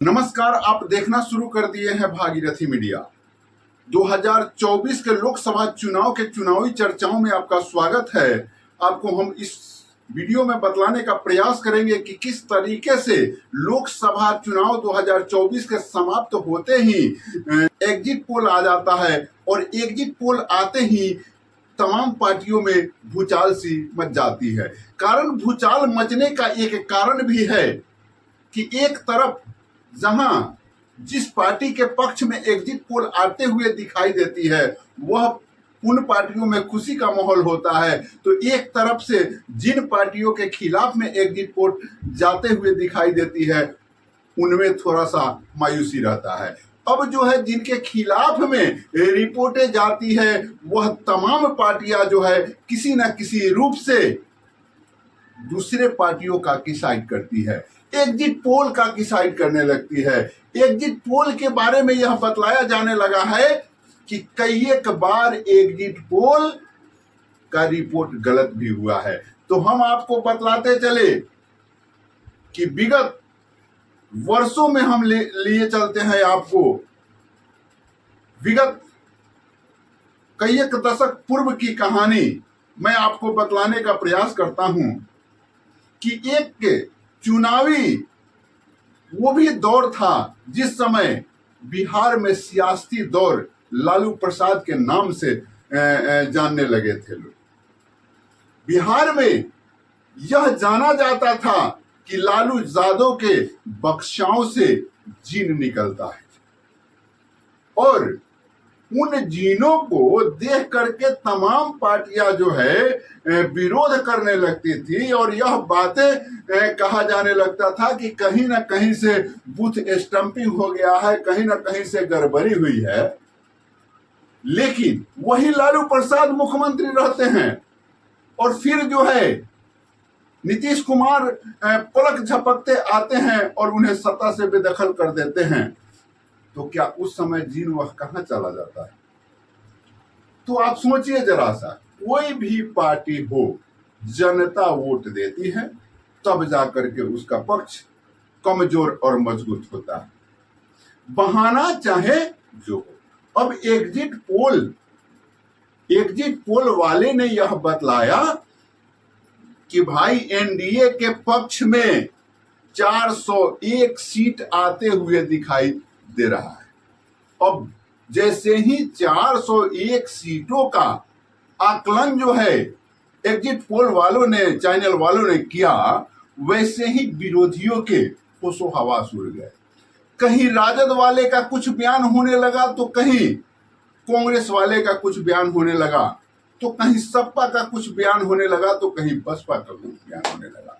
नमस्कार, आप देखना शुरू कर दिए हैं भागीरथी मीडिया। 2024 के लोकसभा चुनाव के चुनावी चर्चाओं में आपका स्वागत है। आपको हम इस वीडियो में बतलाने का प्रयास करेंगे कि किस तरीके से लोकसभा चुनाव 2024 के समाप्त होते ही एग्जिट पोल आ जाता है और एग्जिट पोल आते ही तमाम पार्टियों में भूचाल सी मच जाती है। कारण भूचाल मचने का एक कारण भी है कि एक तरफ जहां जिस पार्टी के पक्ष में एग्जिट पोल आते हुए दिखाई देती है वह उन पार्टियों में खुशी का माहौल होता है, तो एक तरफ से जिन पार्टियों के खिलाफ में एग्जिट पोल जाते हुए दिखाई देती है उनमें थोड़ा सा मायूसी रहता है। अब जो है जिनके खिलाफ में रिपोर्टें जाती है वह तमाम पार्टियां जो है किसी न किसी रूप से दूसरे पार्टियों का डिसाइड करती है, एग्जिट पोल का डिसाइड करने लगती है। एग्जिट पोल के बारे में यह बतलाया जाने लगा है कि कई एक बार एग्जिट पोल का रिपोर्ट गलत भी हुआ है। तो हम आपको बतलाते चले कि विगत वर्षों में हम लिए चलते हैं आपको, विगत कई एक दशक पूर्व की कहानी मैं आपको बतलाने का प्रयास करता हूं कि एक चुनावी वो भी दौर था जिस समय बिहार में सियासी दौर लालू प्रसाद के नाम से जानने लगे थे लोग। बिहार में यह जाना जाता था कि लालू यादव के बख्शाओं से जीन निकलता है और उन जीनों को देख करके तमाम पार्टियां जो है विरोध करने लगती थी और यह बातें कहा जाने लगता था कि कहीं ना कहीं से बूथ स्टंपिंग हो गया है, कहीं ना कहीं से गड़बड़ी हुई है। लेकिन वही लालू प्रसाद मुख्यमंत्री रहते हैं और फिर जो है नीतीश कुमार पलक झपकते आते हैं और उन्हें सत्ता से बेदखल कर देते हैं। तो क्या उस समय जीन वह कहां चला जाता है? तो आप सोचिए जरा सा, कोई भी पार्टी हो जनता वोट देती है तब जाकर के उसका पक्ष कमजोर और मजबूत होता है, बहाना चाहे जो हो। अब एग्जिट पोल वाले ने यह बतलाया कि भाई एनडीए के पक्ष में 401 सीट आते हुए दिखाई दे रहा है। अब जैसे ही 401 सीटों का आकलन जो है एग्जिट पोल वालों ने, चैनल वालों ने किया, वैसे ही विरोधियों के होशो हवास उड़ गए। कहीं राजद वाले का कुछ बयान होने लगा तो कहीं कांग्रेस वाले का कुछ बयान होने लगा, तो कहीं सपा का कुछ बयान होने लगा, तो कहीं बसपा का कुछ बयान होने लगा।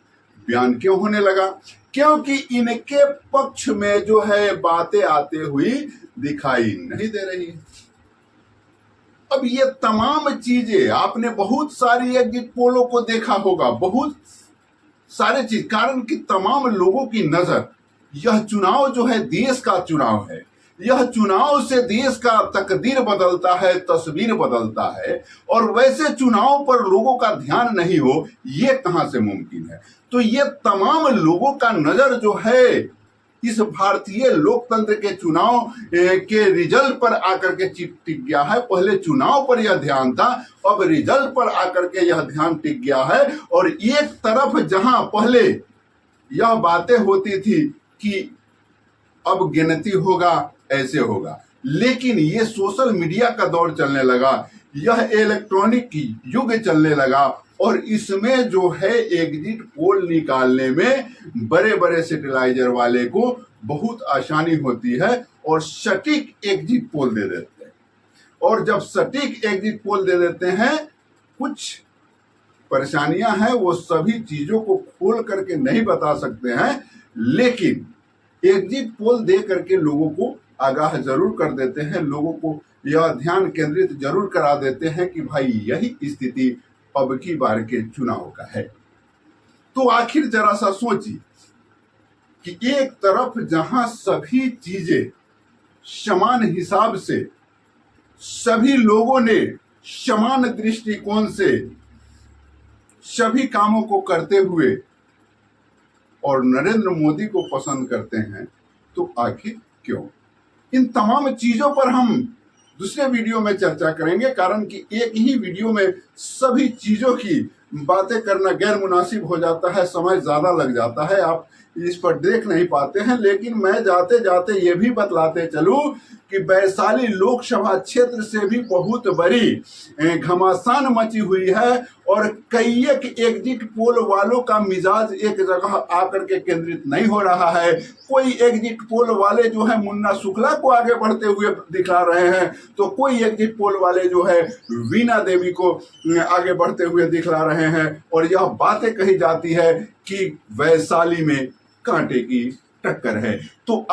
बयान क्यों होने लगा? क्योंकि इनके पक्ष में जो है बातें आते हुई दिखाई नहीं दे रही है। अब ये तमाम चीजें आपने बहुत सारी एग्जिट पोलों को देखा होगा, बहुत सारे चीज, कारण कि तमाम लोगों की नजर, यह चुनाव जो है देश का चुनाव है, यह चुनाव से देश का तकदीर बदलता है, तस्वीर बदलता है, और वैसे चुनाव पर लोगों का ध्यान नहीं हो ये कहां से मुमकिन है? तो ये तमाम लोगों का नजर जो है इस भारतीय लोकतंत्र के चुनाव के रिजल्ट पर आकर के टिक गया है। पहले चुनाव पर यह ध्यान था, अब रिजल्ट पर आकर के यह ध्यान टिक गया है। और एक तरफ जहां पहले यह बातें होती थी कि अब गिनती होगा, ऐसे होगा, लेकिन ये सोशल मीडिया का दौर चलने लगा, यह इलेक्ट्रॉनिक युग चलने लगा और इसमें जो है एग्जिट पोल निकालने में बड़े बड़े सैटेलाइजर वाले को बहुत आसानी होती है और सटीक एग्जिट पोल दे देते हैं। और जब सटीक एग्जिट पोल दे देते हैं, कुछ परेशानियां हैं, वो सभी चीजों को खोल करके नहीं बता सकते हैं, लेकिन एग्जिट पोल दे करके लोगों को आगाह जरूर कर देते हैं, लोगों को यह ध्यान केंद्रित जरूर करा देते हैं कि भाई यही स्थिति अब की बार के चुनाव का है। तो आखिर जरा सा सोचिए कि एक तरफ जहां सभी चीजें समान हिसाब से, सभी लोगों ने समान दृष्टिकोण से सभी कामों को करते हुए और नरेंद्र मोदी को पसंद करते हैं, तो आखिर क्यों? इन तमाम चीजों पर हम दूसरे वीडियो में चर्चा करेंगे, कारण कि एक ही वीडियो में सभी चीजों की बातें करना गैर मुनासिब हो जाता है, समय ज्यादा लग जाता है, आप इस पर देख नहीं पाते हैं। लेकिन मैं जाते जाते ये भी बतलाते चलूं कि वैशाली लोकसभा क्षेत्र से भी बहुत बड़ी घमासान मची हुई है और कई एक एग्जिट पोल वालों का मिजाज एक जगह आकर के केंद्रित नहीं हो रहा है। कोई एग्जिट पोल वाले जो है मुन्ना शुक्ला को आगे बढ़ते हुए दिखा रहे हैं, तो कोई एग्जिट पोल वाले जो है वीणा देवी को आगे बढ़ते हुए दिखला रहे हैं। और यह बातें कही जाती है कि वैशाली में कांटे की टक्कर है। तो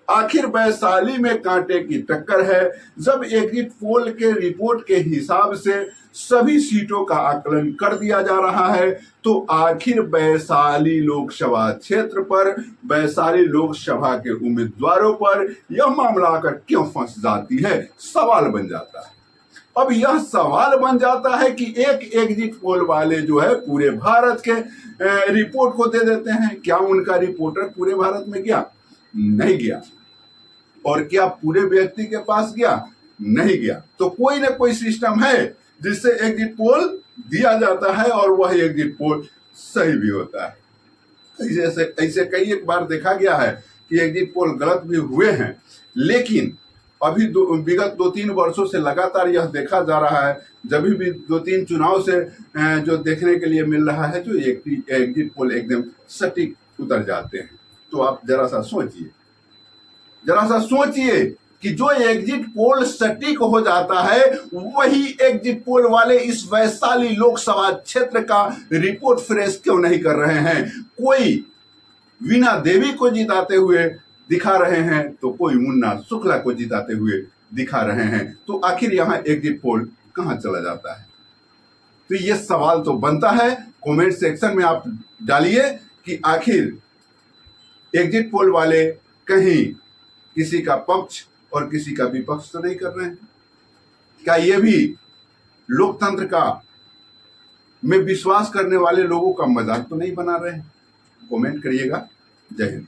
आखिर वैशाली में कांटे की टक्कर है, जब एग्जिट पोल के रिपोर्ट के हिसाब से सभी सीटों का आकलन कर दिया जा रहा है, तो आखिर वैशाली लोकसभा क्षेत्र पर, वैशाली लोकसभा के उम्मीदवारों पर यह मामला आकर क्यों फंस जाती है, सवाल बन जाता है। अब यह सवाल बन जाता है कि एक एग्जिट पोल वाले जो है पूरे भारत के रिपोर्ट को दे देते हैं। क्या उनका रिपोर्टर पूरे भारत में गया? नहीं गया। और क्या पूरे व्यक्ति के पास गया? नहीं गया। तो कोई ना कोई सिस्टम है जिससे एग्जिट पोल दिया जाता है और वह एग्जिट पोल सही भी होता है। ऐसे कई एक बार देखा गया है कि एग्जिट पोल गलत भी हुए हैं, लेकिन अभी विगत 2-3 वर्षों से लगातार यह देखा जा रहा है, जब भी 2-3 चुनाव से जो देखने के लिए मिल रहा है, जो एग्जिट पोल एकदम सटीक उतर जाते हैं। तो आप जरा सा सोचिए कि जो एग्जिट पोल सटीक हो जाता है, वही एग्जिट पोल वाले इस वैशाली लोकसभा क्षेत्र का रिपोर्ट फ्रेश क्यों नहीं कर रहे हैं? कोई वीणा देवी को जिताते हुए दिखा रहे हैं, तो कोई मुन्ना शुक्ला को जिताते हुए दिखा रहे हैं। तो आखिर यहाँ एग्जिट पोल कहाँ चला जाता है? तो ये सवाल तो बनता है। कमेंट सेक्शन में आप डालिए कि आखिर एग्जिट पोल वाले कहीं किसी का पक्ष और किसी का विपक्ष तो नहीं कर रहे हैं? क्या ये भी लोकतंत्र का में विश्वास करने वाले लोगों का मजाक तो नहीं बना रहे हैं? कमेंट करिएगा। जय हिंद।